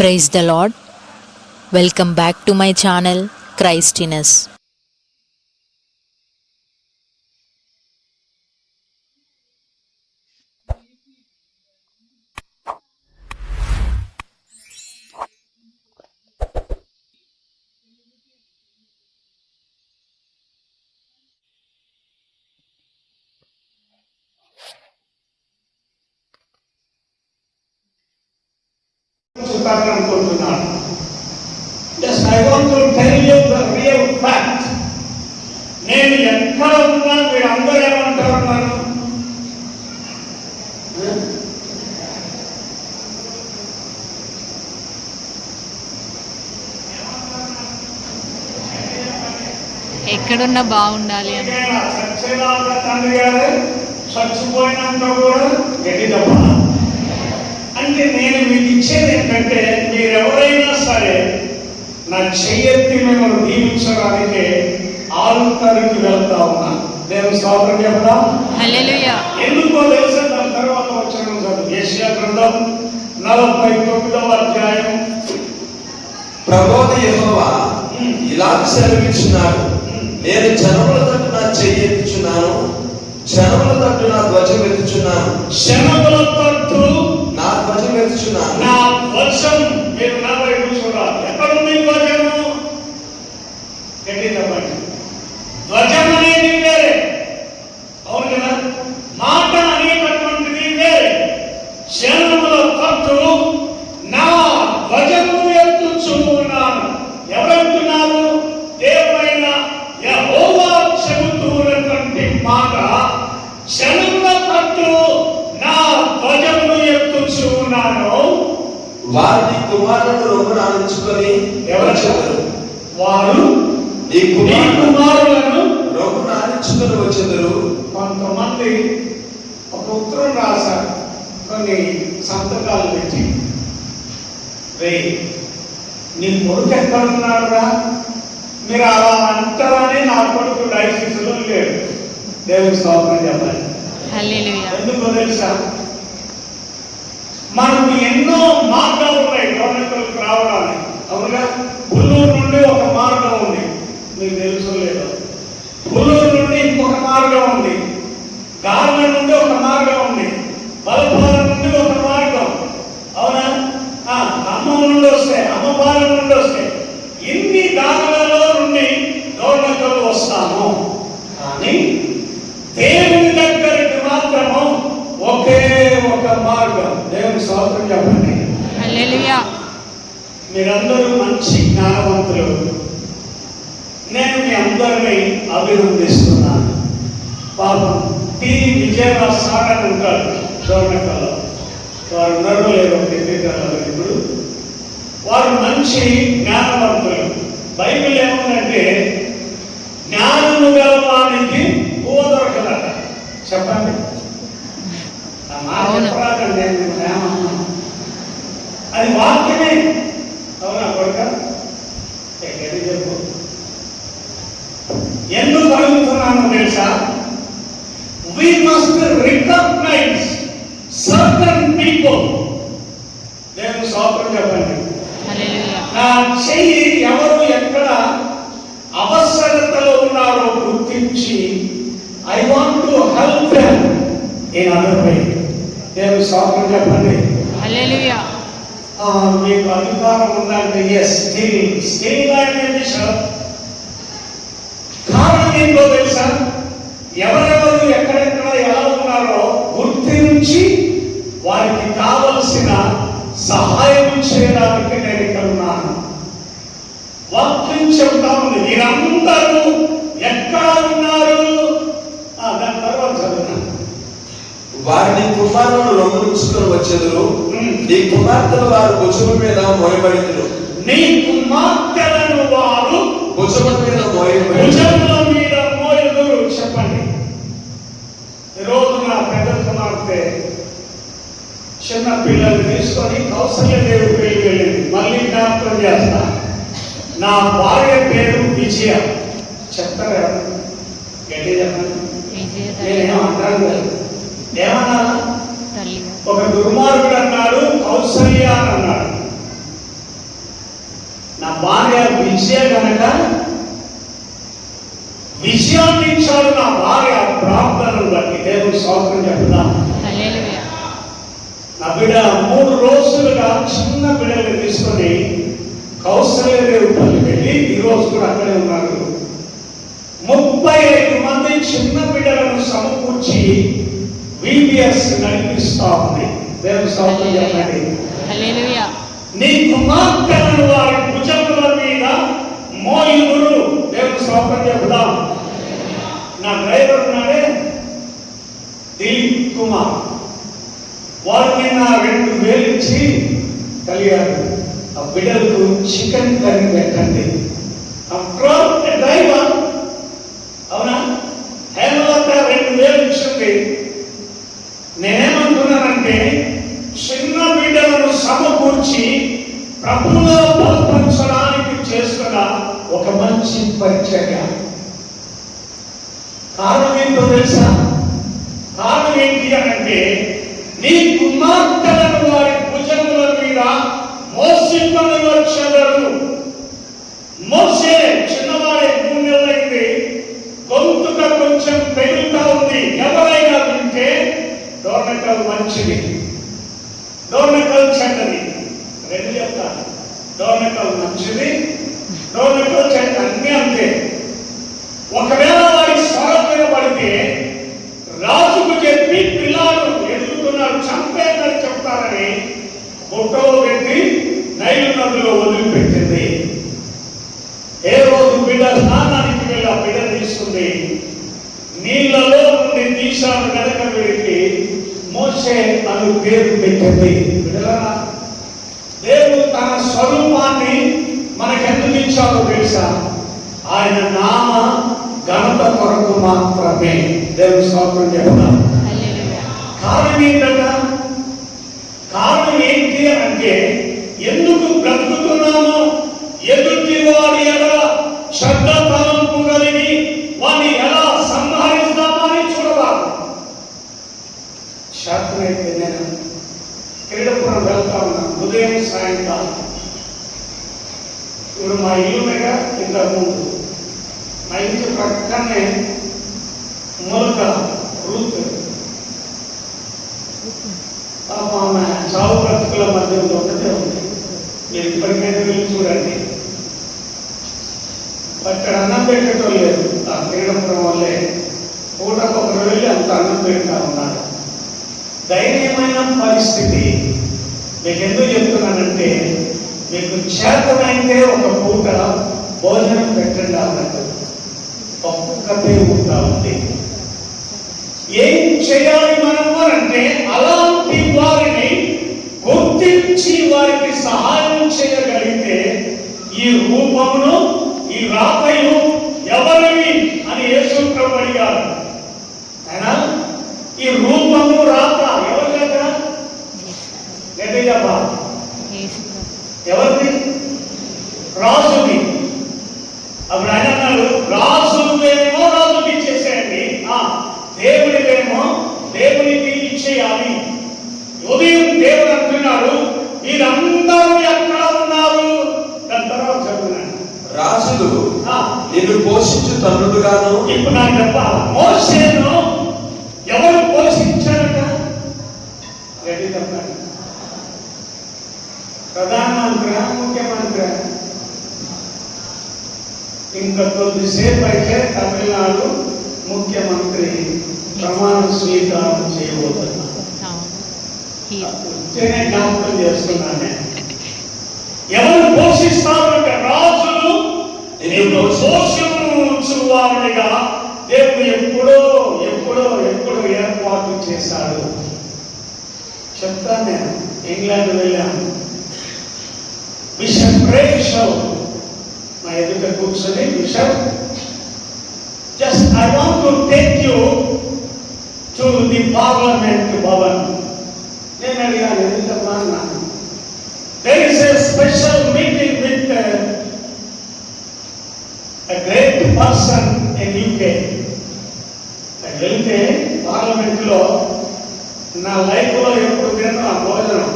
Praise the Lord. Welcome back to my channel Christiness. Yes, I want to tell you the real fact. నేను ఎక్కడ ఉన్నా మీరు అందరూ ఏమంటారు నన్ను? ఎక్కడున్నా బాగుండాలి అని. చచ్చిపోయినాక తండ్రి గారు చచ్చిపోయినాక కూడా గట్టి తప్ప అంటే నేను మీకు ఇచ్చేది ఏంటంటే మీరెవరైనా సరే నా చెయ్యెత్తి మిమ్మల్ని దీవించడానికి ఆల్తారికి వెళ్తా ఉన్నా. దేవుని స్తోత్రం చెప్పదా? హల్లెలూయా. ఎందుకో తెలుసా? దాని తర్వాత వచ్చిన యెషయా గ్రంథం 49వ అధ్యాయం. ప్రభువైన యెహోవా ఇలా సెలవిచ్చున్నాడు, నేను జనముల తట్టు నా చెయ్యి ఎత్తుచున్నాను, జనముల తట్టు నా ధ్వజం ఎత్తుచున్నాను. జనముల తట్టు నా ధ్వజం ఎత్తుచున్నాను. నా ధ్వజం. మీరు నా వైపు చూడాలి. ఎక్కడుంది ధ్వజము? గట్టి చెప్పండి. ధ్వజం అనేది వేరే, అవును కదా? మాట అనేటటువంటిది వేరే. జనముల తట్టు నా ధ్వజము ఎత్తుచు ఉన్నాను. ఎవరెత్తున్నారు? దేవుడైన యెహోవా చెబుతున్నటువంటి మాట. జనముల తట్టు నా ధ్వజమును ఎత్తుచు ఉన్నాను. వారి కుమారులను రొమ్మునాడించుకొని ఎవరు చెదరు? వారు నీ కుమారులను రొమ్మునాడించుకొని వచ్చెదరు. కొంతమంది ఒక ఉత్తరం రాశారు, కొన్ని సంతకాలు పెట్టి, రే నీ కొడుకు ఎక్కడున్నాడు రా? మీరు అలా అంటారని నా కొడుకు డైసిస్లో లేడు. దేవుని స్తోత్రం చెప్పాలి. ఎందుకో తెలుసా? మనకు ఎన్నో మార్గాలు ఉన్నాయి గవర్నమెంట్కి రావడానికి, అవునుగా? పుల్లూరు నుండి ఒక మార్గం ఉంది, మీకు తెలుసు లేదు? పుల్లూరు నుండి ఇంకొక మార్గం ఉంది, గార్ల నుండి ఒక మార్గం ఉంది, బలపాల నుండి ఒక మార్గం, అవునా? అమ్మ నుండి వస్తే, అమ్మపాల నుండి వస్తే, ఇన్ని దారులలో నుండి గవర్నమెంట్ వస్తాము. కానీ దేవుని దగ్గరికి మాత్రము ఒకే ఒక మార్గం. దేవుని స్తోత్రం చెప్పండి. హల్లెలూయా. మీరందరూ మంచి జ్ఞానవంతులు. నేను మీ అందరినీ అభినందిస్తున్నాను. పాపం టి విజయరాజ్ సార్ అని ఉంటారు గవర్నమెంట్లో. వారు ఉన్నారో లేదో తెలియదు ఇప్పుడు. వారు మంచి జ్ఞానవంతులు. బైబిల్ ఏముందంటే జ్ఞానము గలవానికి ఊహ దొరకదట. చెప్పండి. అది వాక్యమే, అవునా కొడుక? చెప్పు. ఎందుకు అడుగుతున్నాను తెలుసా? We must recognize certain people. దేవుని స్తోత్రం చెప్పండి. నా చెయ్యి ఎవరు ఎక్కడ అవసరతలో ఉన్నారో గుర్తించి I want to help them in other way. దేవుని స్తోత్రం చెప్పండి. హల్లెలూయా. మీకు అధికారం ఉందంటే ఎస్, స్టిల్ అనేది కారణం ఏంటో తెలుసా? ఎవరెవరు ఎక్కడెక్కడ ఎలా ఉన్నారో గుర్తించి వారికి కావలసిన సహాయం చేయడానికి నేను ఇక్కడ ఉన్నాను. వాక్యం చెబుతా ఉంది, మీరందరూ ఎక్కడ ఉన్నారు? దాని తర్వాత చదువుతున్నాను. వారిని కుమారులను రొమ్మునించుకొని వచ్చెదరు. నీ కుమార్తెలు వారు భుజము మీద మోయబడినరు. నీ కుమార్తెలను వారు భుజముల మీద భుజముల మీద మోయెదరు. చెప్పండి. ఈరోజు నా పెద్ద కుమార్తె చిన్న పిల్లలు తీసుకొని కౌసల్యదేవి పెళ్లికి వెళ్ళింది. మళ్ళీ జ్ఞాపకం చేస్తా. నా భార్య పేరు విజయ. చెప్తారా? గట్టి చెప్పండి. నేనేమంటాను? ఏమన్నా? ఒక దుర్మార్గుడు అన్నాడు, కౌసల్య అని అన్నాడు. భార్య విజయ కనుక విజయాన్ని ఇచ్చాడు నా భార్య ప్రార్థనను బట్టి. దేవుని స్తోత్రం చెప్తాం. నా బిడ్డ 3 రోజులుగా చిన్న బిడ్డలు తీసుకొని కౌశల్యదేవిపల్లి వెళ్ళి ఈ రోజు కూడా అక్కడే ఉన్నారు. 35 మంది చిన్న బిడ్డలను సమకూర్చి VBS నడిపిస్తా ఉంది. దేవుని స్తోత్రం చెప్పండి. నీ కుమార్తెలను వారి భుజముల మీద మోయుదురు. దేవుని స్తోత్రం చెబుదాం. నా డ్రైవర్ ఉన్నాడే దిలీప్ కుమార్, వారిని నా 2000 ఇచ్చి కలిగారు. ఆ బిడ్డలకు చికెన్ కర్రీ పెట్టండి. డ్రైవర్ అవునా, హేమలత 2000 ఇచ్చింది. నేనేమంటున్నానంటే చిన్న బిడ్డలను సమకూర్చి ప్రభువులో బలపరచడానికి చేస్తున్న ఒక మంచి పరిచర్య. కారణం ఏంటో తెలుసా? కారణం ఏంటి అనంటే నీ కుమార్తెలను వారి భుజముల మీద మోసుకొని వచ్చేవారు. మోసే చిన్నవాడే 3 నెలలైంది, గొంతుగా కొంచెం పెరుగుతా ఉంది. ఎవరైనా వింటే డోర్నకల్ మంచిది, డోర్నకల్ చెడ్డది. 2 చెప్తాను. డోర్నకల్ మంచిది, డోర్నకల్ చెడ్డ, అన్నీ అంతే. ఒకవేళ వారి స్వరం వినబడితే రాజుకు చెప్పి పిల్లాడు ఎదుగుతున్నాడు చంపేదని చెప్తారని బుట్టలో పెట్టి నైలు నదిలో వదిలిపెట్టింది. ఏ రోజు బిడ్డ స్నానానికి వెళ్ళి ఆ బిడ్డ తీసుకుంది. నీళ్లలో నుండి తీశాను కనుక వీడికి మోసే అని పేరు పెట్టింది. బిడ్డలారా, దేవుడు తన స్వరూపాన్ని మనకెందుకు ఇచ్చాడో తెలుసా? ఆయన నామ ఘనత కొరకు మాత్రమే. దేవుని స్తోత్రం చెప్తాం. కారణం ఏంటంట? కారణం ఏంటి అంటే ఎందుకు బ్రతుకుతున్నాము? ఎదుటి వారి ఎలా శ్రద్ధ తలంపు కలిగి వారిని ఎలా సంహరిస్తామని చూడవాలి. శాస్త్రైతే నేను క్రీడపురం వెళ్తా ఉన్నాను ఉదయం సాయంకాలం. ఇప్పుడు మా ఇల్లు మీద ఇంతకుముందు మా ఇంటి పక్కనే మొలక రూత్ పాప ఆమె చావు బ్రతుకుల మధ్యలో ఒకటే ఉంది. మీరు ఇప్పటికైనా వెళ్ళి చూడండి. అక్కడ అన్నం పెట్టడం లేదు. ఆ క్రీడపురం వల్లే పూటకొకరు వెళ్ళి అంత అన్నం పెడతా ఉన్నాడు. దయనీయమైన పరిస్థితి. మీకు ఎందుకు చెప్తున్నానంటే మీకు చేతనైతే ఒక పూట భోజనం పెట్టండి అన్నట్టు ఒక్కటే ఉంటా ఉంది. ఏం చేయాలి మనము అంటే అలాంటి వారిని గుర్తించి వారికి సహాయం చేయగలిగితే ఈ రూపమును ఈ రాతయు ఎవరివి అని యేసు ప్రభు అడిగారు. అయినా ఈ రూపము రాత ఎవరి దగ్గర? ఎవరిది? రాజుది. అప్పుడు ఆయన అన్నాడు, రాజువేమో రాజుకి ఇచ్చేసేయండి, దేవుడివేమో దేవునికి ఇచ్చేయాలి. ఉదయం దేవుడు అంటున్నాడు, మీరందరూ ఎక్కడ ఉన్నారు? దాని తర్వాత చదువున్నాను. రాజులు నిన్ను పోషించు తండ్రుడుగాను. ఇప్పుడు నాకు చెప్పాలి, మోసేను ఎవరు పోషించారట? రెడ్డి చెప్పండి. ప్రధానమంత్రి, ముఖ్యమంత్రి. ఇంకా కొద్దిసేపు అయితే తమిళనాడు ముఖ్యమంత్రి ప్రమాణ స్వీకారం చేయబోతున్నారు. జ్ఞాపకం చేస్తున్నాను. ఎవరు పోషిస్తారు అంటే రాజులు పోషించువారునిగా దేవుడు ఎప్పుడో ఎప్పుడో ఎప్పుడో ఏర్పాటు చేశాడు. చెప్తాను. నేను ఇంగ్లాండ్ వెళ్ళాను. బిషప్ ప్రేక్షవ్ నా ఎదుట కూర్చొని, bishop just I want to take you to the parliament Bhavan. నేను అడిగాను, ఎందుకమ్మా అన్నాను. There is a special meeting with a great person in UK. వెళ్తే పార్లమెంట్ లో నా లైఫ్ లో ఎప్పుడు తిన్నా భోజనం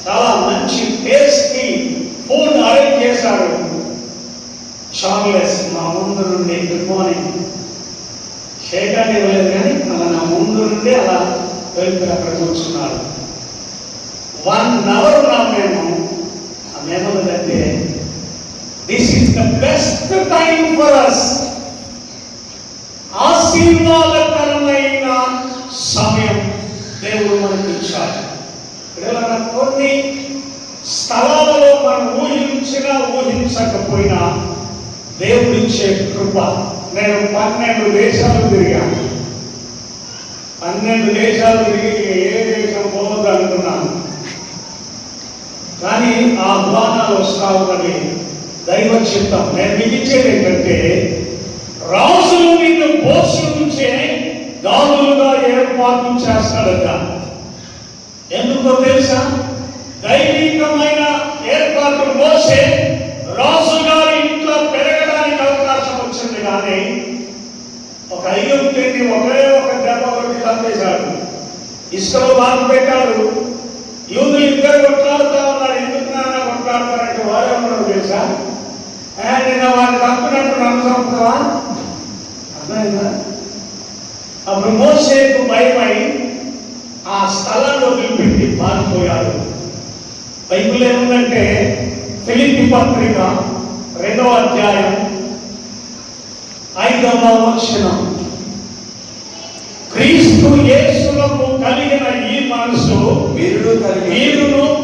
చాలా మంచి టేస్టీ ఫుడ్ అరేంజ్ చార్లెస్ మా ముందు నుండి గుడ్ మార్నింగ్ షేక్ అని ఇవ్వలేదు కానీ అలా నా ముందు నుండి అలా వెళ్ళి అక్కడ కూర్చున్నారు. 1 hour నా మేమేమంటే this is the best time for us. ఆశీర్వాదకరమైన సమయం దేవుడు మనకి ఇచ్చాడు. కొన్ని స్థలాలలో మనం ఊహించకపోయినా దేవుడిచ్చే కృప. నేను 12 దేశాలు తిరిగాను. 12 దేశాలు తిరిగి ఏ దేశం పోవద్దు అనుకున్నాను, కానీ ఆ ఆహ్వానాలు వస్తా ఉన్నవి దైవ చిత్తం. నేను మిగిల్చేది ఏంటంటే రాజులు నిన్ను పోషించే దాదులుగా ఏర్పాటు చేస్తాడట. ఎందుకో తెలుసా? దైవికమైన ఏర్పాటు మోసే రాజుగారి ఇంట్లో పెరగడానికి అవకాశం వచ్చింది, కానీ ఒక ఐగుప్తుని ఒకే ఒక దెబ్బ కొట్టి చంపేశాడు. ఇసుకలో బాధ పెట్టాడు. యూదులు ఇద్దరు కొట్లాడుతూ ఉన్నారు. ఎందుకు నాన్న కొట్లాడతారంటే వారే ఉన్నాడు తెలుసా? నిన్న వాడిని చంపినట్టు నన్ను చంపుతావా? అర్థమైందా? అప్పుడు మోసేకు భయమై ఆ స్థలాన్ని వదిలిపెట్టి పారిపోయాడు. బైబిల్ ఏముందంటే ఫిలిప్పీ పత్రిక 2వ అధ్యాయం 5వ వచనం, క్రీస్తు యేసులకు కలిగిన ఈ మనసు మీరును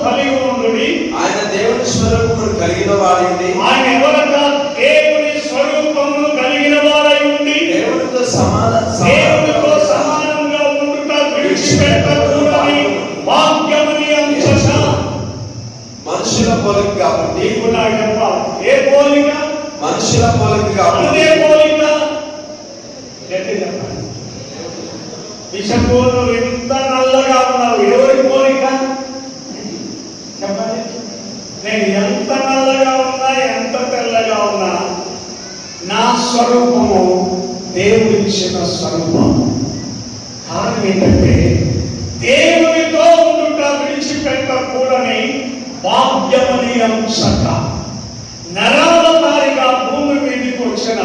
కలిగి ఉండుడి. ఆయన దేవుని స్వరూపమును కలిగిన వాడండి. ఆయన ఎవరగా దేవుని స్వరూపమును కలిగిన వారై ఉండి దేవునితో సమానంగా ఉండుట విడిచిపెట్టకూడని వాక్యమని అంచట. మనుషుల పోలిక కాబట్టి ఏ పోలిక? మనుషుల పోలిక కాబట్టి అదే పోలిక. బిషపు నువ్వు ఎంత నల్లగా ఉన్నావు, ఎవరి పోలిక చెప్పండి? నేను ఎంత నల్లగా ఉన్నా, ఎంత తెల్లగా ఉన్నా, నా స్వరూపము దేవుడిచ్చిన స్వరూపం. కారణం ఏంటంటే దేవునితో ఉండుట విడిచిపెట్టకూడని భాగ్యమని అంశట. నరావతారిగా భూమి మీదకి వచ్చిన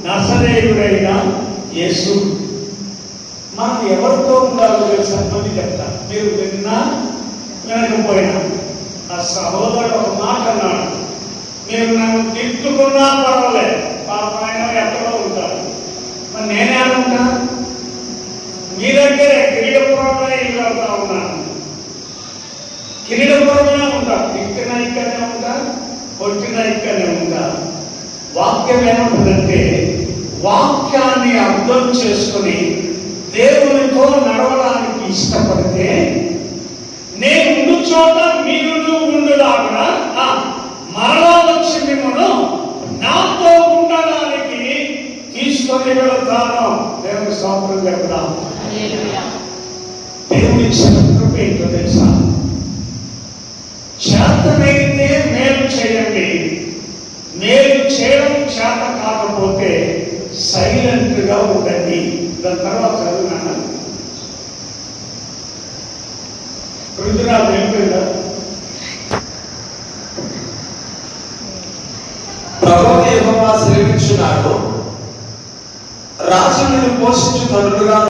నజరేయుడైన యేసు. మనం ఎవరితో ఉండాలో తెలుసా? అని చెప్తా, మీరు విన్నా వినకపోయినా. ఆ సహోదరుడు ఒక మాట అన్నాడు, మీరు నన్ను తిట్టుకున్నా పర్వాలేదు, పాపమైన ఎక్కడో ఉంటారు, మరి నేనే ఉంటా మీ దగ్గరే కిరీటపురంలో ఇల్లు వెళ్తా ఉన్నాను. కిరీటపురంలో ఉంటా, తిట్టిన ఇక్కడనే ఉంటా, కొట్టిన ఇక్కడనే ఉంటా. వాక్యం ఏమంటుందంటే వాక్యాన్ని అర్థం చేసుకుని దేవునితో నడవడానికి ఇష్టపడితే నేను ఉండు చోట మీరు ఉండులాగా మరలా వచ్చి మిమ్మల్ని నాతో ఉండడానికి తీసుకొని వెళతాను. దేవుని స్తోత్రం చెప్తాం. దేవుని కృప ఏంటో తెలుసా? చేతనైతే మేలు చేయండి, మేలు చేయడం చేత కాకపోతే సైలెంట్ గా ఉండండి. దాని తర్వాత చదువునా రుద్రాలు వెళ్ళిపోయిందా? ప్రభువు యెహోవా సెలవిచ్చున్నాడు, రాజులను పోషించు తండ్రులుగా